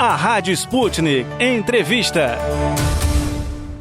A Rádio Sputnik Entrevista.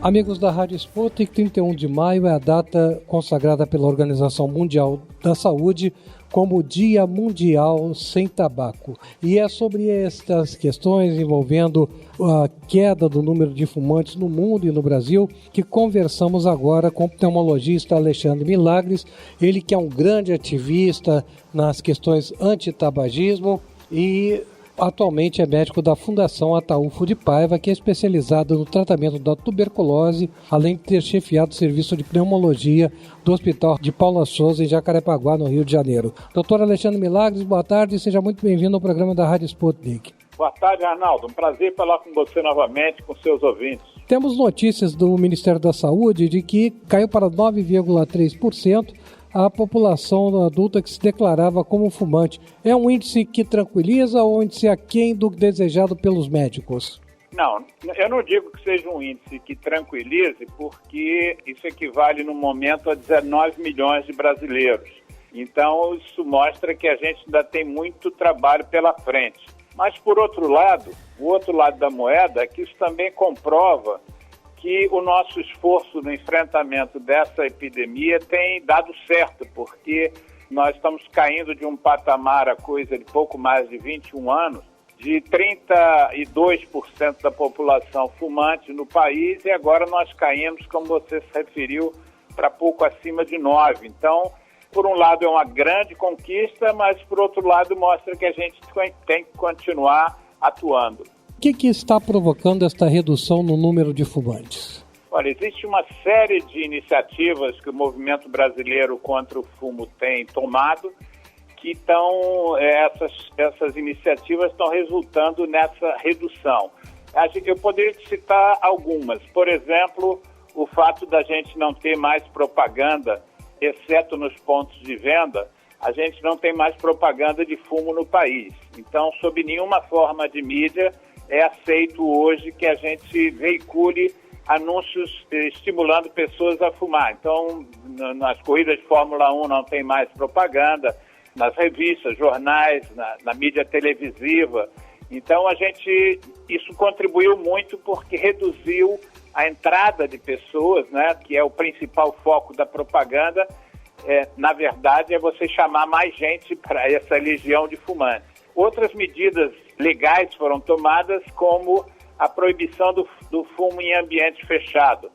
Amigos da Rádio Sputnik, 31 de maio é a data consagrada pela Organização Mundial da Saúde como Dia Mundial Sem Tabaco. E é sobre estas questões envolvendo a queda do número de fumantes no mundo e no Brasil que conversamos agora com o pneumologista Alexandre Milagres, ele que é um grande ativista nas questões anti-tabagismo e atualmente é médico da Fundação Ataulfo de Paiva, que é especializada no tratamento da tuberculose, além de ter chefiado o serviço de pneumologia do Hospital de Paula Souza, em Jacarepaguá, no Rio de Janeiro. Doutor Alexandre Milagres, boa tarde e seja muito bem-vindo ao programa da Rádio Sputnik. Boa tarde, Arnaldo. Um prazer falar com você novamente, com seus ouvintes. Temos notícias do Ministério da Saúde de que caiu para 9,3% a população adulta que se declarava como fumante. É um índice que tranquiliza ou um índice aquém do desejado pelos médicos? Não, eu não digo que seja um índice que tranquilize, porque isso equivale no momento a 19 milhões de brasileiros. Então, isso mostra que a gente ainda tem muito trabalho pela frente. Mas, por outro lado, o outro lado da moeda é que isso também comprova que o nosso esforço no enfrentamento dessa epidemia tem dado certo, porque nós estamos caindo de um patamar, a coisa de pouco mais de 21 anos, de 32% da população fumante no país, e agora nós caímos, como você se referiu, para pouco acima de 9%. Então, por um lado é uma grande conquista, mas por outro lado mostra que a gente tem que continuar atuando. O que está provocando esta redução no número de fumantes? Olha, existe uma série de iniciativas que o movimento brasileiro contra o fumo tem tomado, que essas iniciativas estão resultando nessa redução. Eu poderia citar algumas. Por exemplo, o fato da gente não ter mais propaganda, exceto nos pontos de venda, a gente não tem mais propaganda de fumo no país. Então, sob nenhuma forma de mídia, é aceito hoje que a gente veicule anúncios estimulando pessoas a fumar. Então, nas corridas de Fórmula 1 não tem mais propaganda, nas revistas, jornais, na mídia televisiva. Então, isso contribuiu muito porque reduziu a entrada de pessoas, né, que é o principal foco da propaganda. Na verdade, é você chamar mais gente para essa legião de fumantes. Outras medidas legais foram tomadas, como a proibição do fumo em ambiente fechado.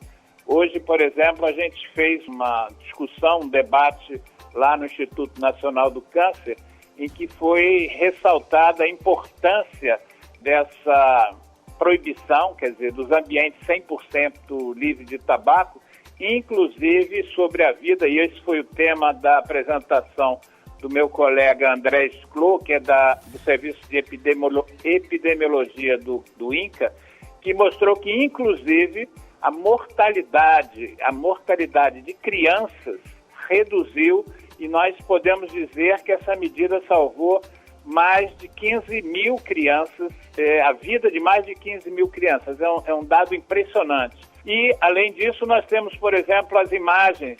Hoje, por exemplo, a gente fez uma discussão, um debate lá no Instituto Nacional do Câncer, em que foi ressaltada a importância dessa proibição, quer dizer, dos ambientes 100% livres de tabaco, inclusive sobre a vida, e esse foi o tema da apresentação do meu colega André Sclo, que é do Serviço de Epidemiologia do INCA, que mostrou que, inclusive, a mortalidade de crianças reduziu, e nós podemos dizer que essa medida salvou mais de 15 mil crianças, a vida de mais de 15 mil crianças. É um dado impressionante. E, além disso, nós temos, por exemplo, as imagens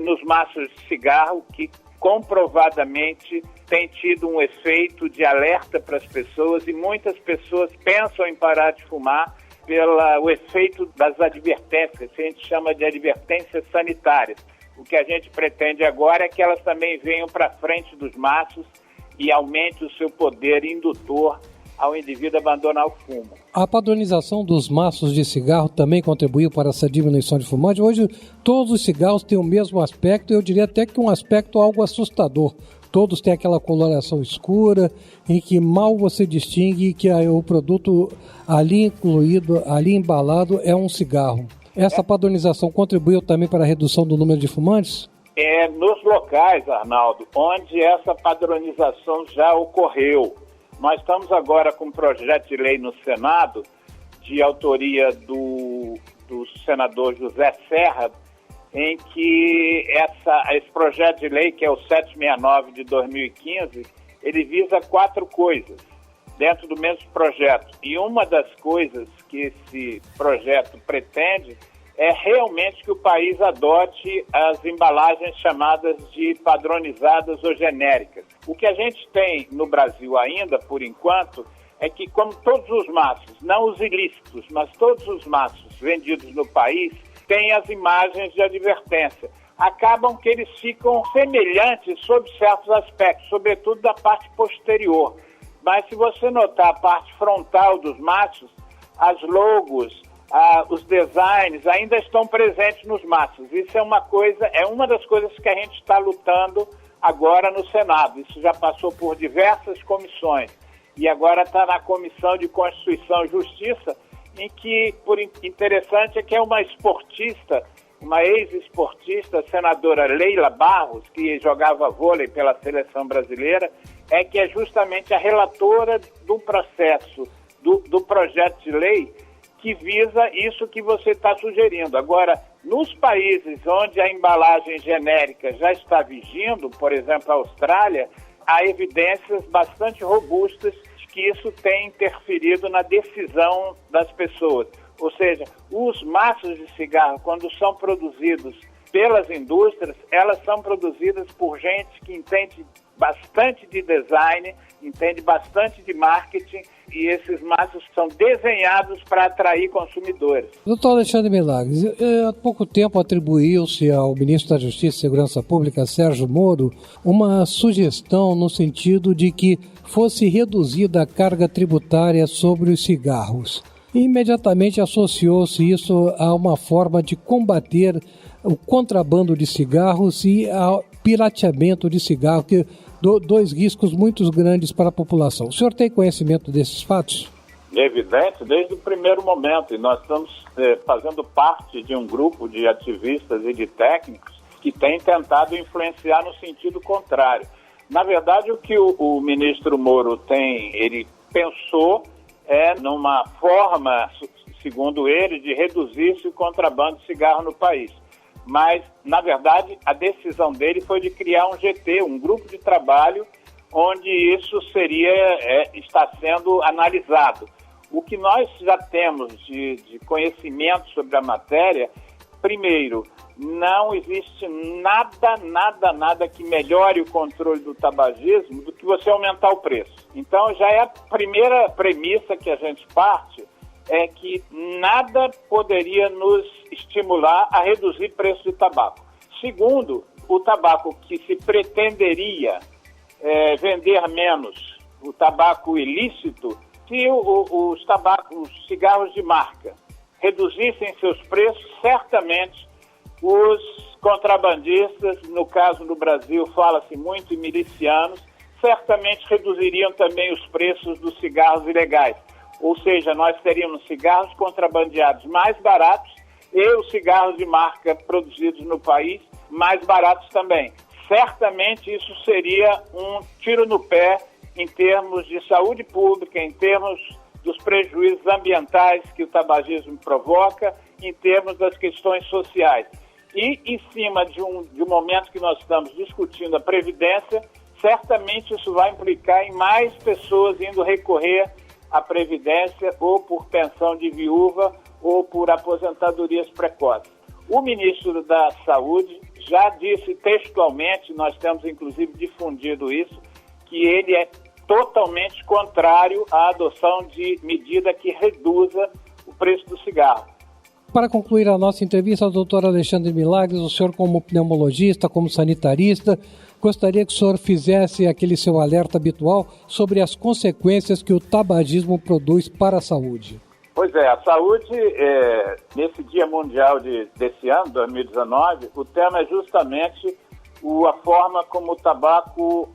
nos maços de cigarro, que comprovadamente tem tido um efeito de alerta para as pessoas, e muitas pessoas pensam em parar de fumar pelo efeito das advertências, que a gente chama de advertências sanitárias. O que a gente pretende agora é que elas também venham para frente dos maços e aumente o seu poder indutor ao indivíduo abandonar o fumo. A padronização dos maços de cigarro também contribuiu para essa diminuição de fumante. Hoje, todos os cigarros têm o mesmo aspecto, eu diria até que um aspecto algo assustador. Todos têm aquela coloração escura, em que mal você distingue que o produto ali incluído, ali embalado, é um cigarro. Essa padronização contribuiu também para a redução do número de fumantes? Nos locais, Arnaldo, onde essa padronização já ocorreu. Nós estamos agora com um projeto de lei no Senado, de autoria do senador José Serra, em que esse projeto de lei, que é o 769 de 2015, ele visa 4 coisas dentro do mesmo projeto. E uma das coisas que esse projeto pretende é realmente que o país adote as embalagens chamadas de padronizadas ou genéricas. O que a gente tem no Brasil ainda, por enquanto, é que, como todos os maços, não os ilícitos, mas todos os maços vendidos no país, têm as imagens de advertência. Acabam que eles ficam semelhantes sob certos aspectos, sobretudo da parte posterior. Mas se você notar a parte frontal dos maços, as logos, os designs ainda estão presentes nos maços. Isso é uma das coisas que a gente está lutando agora no Senado. Isso já passou por diversas comissões e agora está na Comissão de Constituição e Justiça, em que, por interessante, é que é uma esportista, uma ex-esportista, a senadora Leila Barros, que jogava vôlei pela seleção brasileira, que é justamente a relatora do processo, do projeto de lei que visa isso que você está sugerindo. Agora, nos países onde a embalagem genérica já está vigindo, por exemplo, a Austrália, há evidências bastante robustas de que isso tem interferido na decisão das pessoas. Ou seja, os maços de cigarro, quando são produzidos pelas indústrias, elas são produzidas por gente que entende bastante de design, entende bastante de marketing, e esses maços são desenhados para atrair consumidores. Doutor Alexandre Milagres, há pouco tempo atribuiu-se ao ministro da Justiça e Segurança Pública, Sérgio Moro, uma sugestão no sentido de que fosse reduzida a carga tributária sobre os cigarros. Imediatamente associou-se isso a uma forma de combater o contrabando de cigarros e ao pirateamento de cigarro, que dois riscos muito grandes para a população. O senhor tem conhecimento desses fatos? É evidente, desde o primeiro momento, e nós estamos fazendo parte de um grupo de ativistas e de técnicos que tem tentado influenciar no sentido contrário. Na verdade, o que o ministro Moro ele pensou numa forma, segundo ele, de reduzir-se o contrabando de cigarro no país. Mas, na verdade, a decisão dele foi de criar um GT, um grupo de trabalho, onde isso está sendo analisado. O que nós já temos de conhecimento sobre a matéria, primeiro, não existe nada que melhore o controle do tabagismo do que você aumentar o preço. Então, já é a primeira premissa que a gente parte, é que nada poderia nos estimular a reduzir o preço de tabaco. Segundo, o tabaco que se pretenderia vender menos, o tabaco ilícito, se os cigarros de marca reduzissem seus preços, certamente os contrabandistas, no caso do Brasil fala-se muito em milicianos, certamente reduziriam também os preços dos cigarros ilegais. Ou seja, nós teríamos cigarros contrabandeados mais baratos e os cigarros de marca produzidos no país mais baratos também. Certamente isso seria um tiro no pé em termos de saúde pública, em termos dos prejuízos ambientais que o tabagismo provoca, em termos das questões sociais. E em cima de um momento que nós estamos discutindo a Previdência, certamente isso vai implicar em mais pessoas indo recorrer à Previdência ou por pensão de viúva ou por aposentadorias precoces. O ministro da Saúde já disse textualmente, nós temos inclusive difundido isso, que ele é totalmente contrário à adoção de medida que reduza o preço do cigarro. Para concluir a nossa entrevista, doutor Alexandre Milagres, o senhor como pneumologista, como sanitarista, gostaria que o senhor fizesse aquele seu alerta habitual sobre as consequências que o tabagismo produz para a saúde. Pois é, a saúde, nesse Dia Mundial desse ano, 2019, o tema é justamente a forma como o tabaco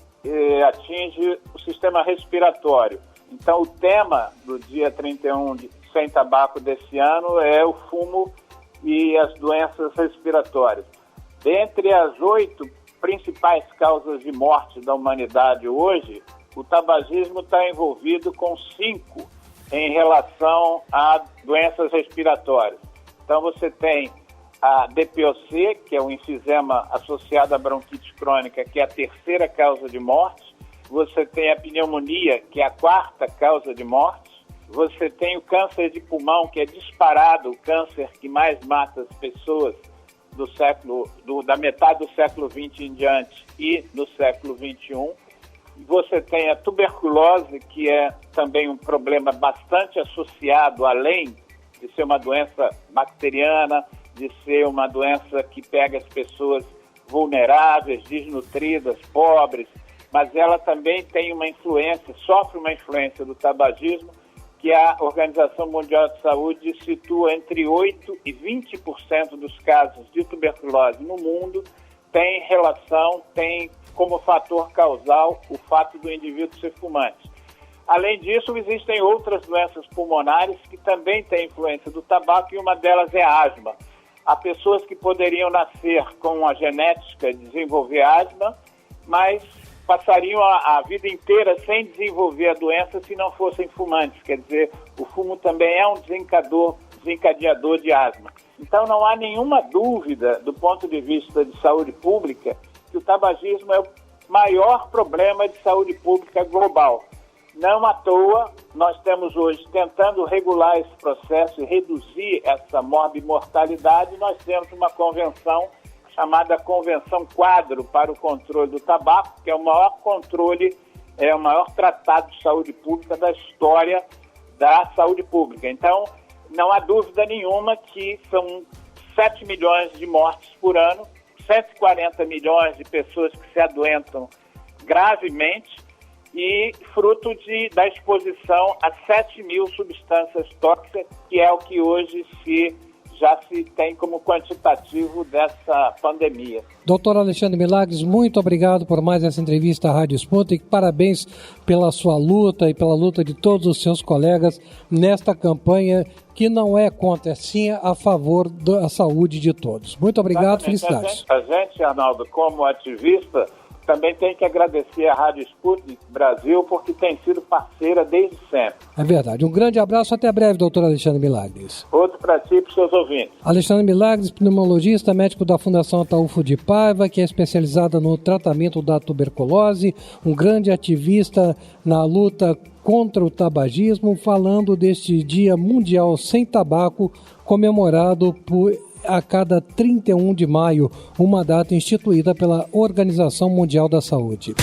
atinge o sistema respiratório. Então, o tema do dia 31 sem tabaco desse ano é o fumo e as doenças respiratórias. Dentre as 8 principais causas de morte da humanidade hoje, o tabagismo está envolvido com 5 em relação a doenças respiratórias. Então você tem a DPOC, que é o enfisema associado à bronquite crônica, que é a 3ª causa de morte. Você tem a pneumonia, que é a 4ª causa de morte. Você tem o câncer de pulmão, que é disparado o câncer que mais mata as pessoas da metade do século XX em diante e do século XXI. Você tem a tuberculose, que é também um problema bastante associado, além de ser uma doença bacteriana, de ser uma doença que pega as pessoas vulneráveis, desnutridas, pobres, mas ela também tem uma influência, sofre uma influência do tabagismo, que a Organização Mundial de Saúde situa entre 8% e 20% dos casos de tuberculose no mundo tem relação, tem como fator causal o fato do indivíduo ser fumante. Além disso, existem outras doenças pulmonares que também têm influência do tabaco e uma delas é a asma. Há pessoas que poderiam nascer com a genética de desenvolver asma, mas passariam a vida inteira sem desenvolver a doença se não fossem fumantes. Quer dizer, o fumo também é um desencadeador de asma. Então não há nenhuma dúvida, do ponto de vista de saúde pública, que o tabagismo é o maior problema de saúde pública global. Não à toa, nós estamos hoje tentando regular esse processo e reduzir essa morbimortalidade. Nós temos uma convenção chamada Convenção Quadro para o Controle do Tabaco, que é o maior controle, é o maior tratado de saúde pública da história da saúde pública. Então, não há dúvida nenhuma que são 7 milhões de mortes por ano, 140 milhões de pessoas que se adoentam gravemente e fruto da exposição a 7 mil substâncias tóxicas, que é o que hoje já se tem como quantitativo dessa pandemia. Doutor Alexandre Milagres, muito obrigado por mais essa entrevista à Rádio Sputnik. Parabéns pela sua luta e pela luta de todos os seus colegas nesta campanha que não é contra, sim a favor da saúde de todos. Muito obrigado, felicidades. A gente, Arnaldo, como ativista, também tem que agradecer à Rádio Sputnik Brasil, porque tem sido parceira desde sempre. É verdade. Um grande abraço, até breve, doutor Alexandre Milagres. Outro para ti e para os seus ouvintes. Alexandre Milagres, pneumologista, médico da Fundação Ataúfo de Paiva, que é especializada no tratamento da tuberculose, um grande ativista na luta contra o tabagismo, falando deste Dia Mundial Sem Tabaco, comemorado a cada 31 de maio, uma data instituída pela Organização Mundial da Saúde.